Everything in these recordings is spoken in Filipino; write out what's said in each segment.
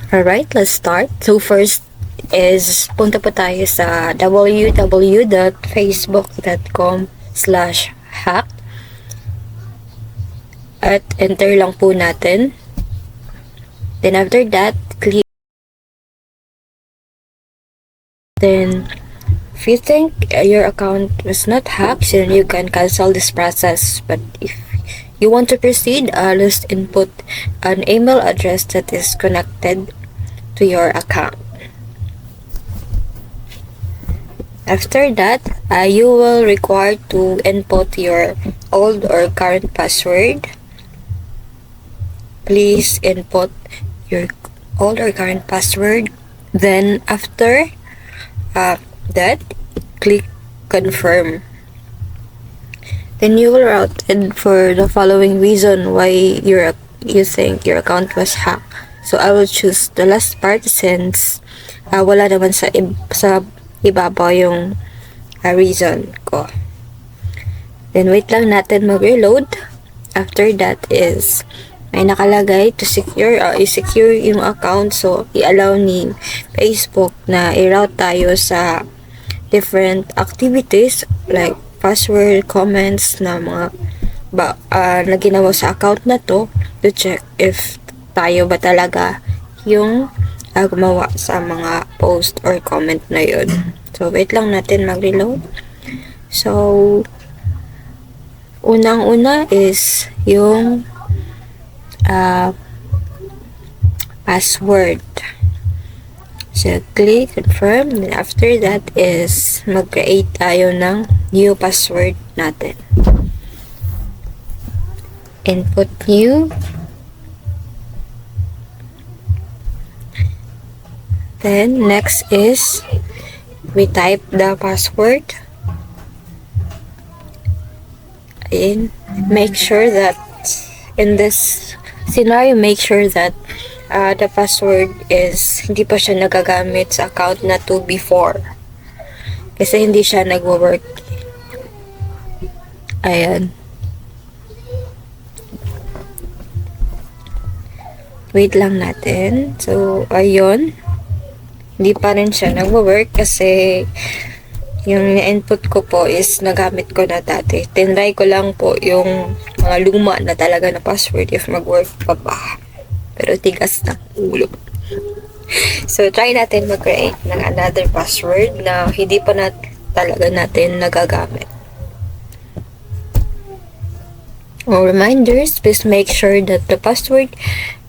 Alright, let's start. So first is punta po tayo sa www.facebook.com/hack at enter lang po natin. Then after that, click. Then if you think your account was not hacked, then you can cancel this process. But if you want to proceed, just input an email address that is connected to your account. After that, you will require to input your old or current password. Please input your old or current password. Then after that, click confirm. Then you will routed for the following reason why you think your account was hacked. So I will choose the last part since wala naman sa ibabaw yung reason ko. Then wait lang natin mag-reload. After that is may nakalagay to secure i-secure yung account. So i-allow ni Facebook na i-route tayo sa different activities like password, comments na mga na ginawa sa account na to check if tayo ba talaga yung gumawa sa mga post or comment na yun. So wait lang natin mag-reload. So unang-una is yung password. So click confirm, then after that is mag-create tayo ng new password natin. Input new. Then next is we type the password. And make sure that in this scenario, make sure that the password is hindi pa siya nagagamit sa account na to before. Kasi hindi siya nagwo-work. Ayan. Wait lang natin. So, ayun. Hindi pa rin siya nagwo-work kasi yung input ko po is nagamit ko na dati. Tinry ko lang po yung mga luma na talaga na password if mag-work pa ba. Pero tigas ng ulo. So, try natin mag-create ng another password na hindi pa talaga natin nagagamit. Reminders, please make sure that the password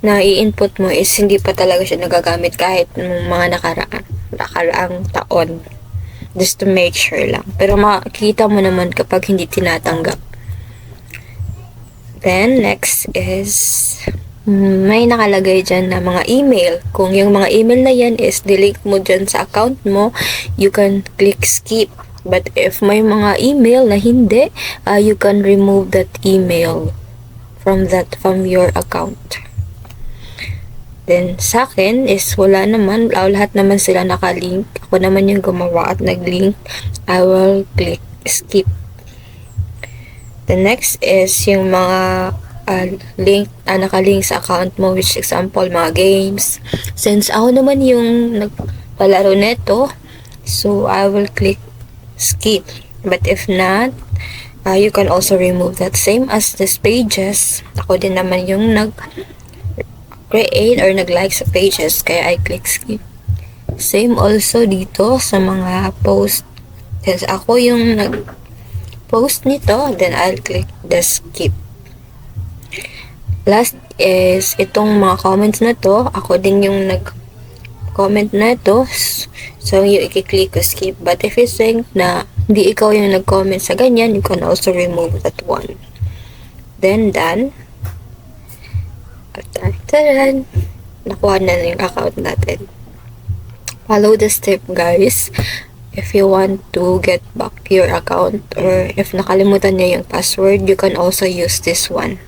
na i-input mo is hindi pa talaga siya nagagamit kahit mga nakaraang taon. Just to make sure lang. Pero makikita mo naman kapag hindi tinatanggap. Then, next is may nakalagay dyan na mga email. Kung yung mga email na yan is delete mo dyan sa account mo, you can click skip. But if may mga email na hindi, you can remove that email from your account. Then, sa akin is wala naman. Lahat naman sila nakalink. Ako naman yung gumawa at nag-link. I will click skip. The next is yung mga link nakalink sa account mo, which example, mga games. Since ako naman yung nagpalaro neto, so I will click skip. But if not, you can also remove that. Same as these pages. Ako din naman yung create or nag-like sa pages, kaya I click skip. Same also dito sa mga post. Since ako yung nag-post nito, then I'll click the skip. Last is itong mga comments na to. Ako din yung nag-comment na to. So, yung i-click ko skip. But if you think na hindi ikaw yung nag-comment sa ganyan, you can also remove that one. Then, done. Taran! Nakuha na yung account natin. Follow the step, guys. If you want to get back your account or if nakalimutan niya yung password, you can also use this one.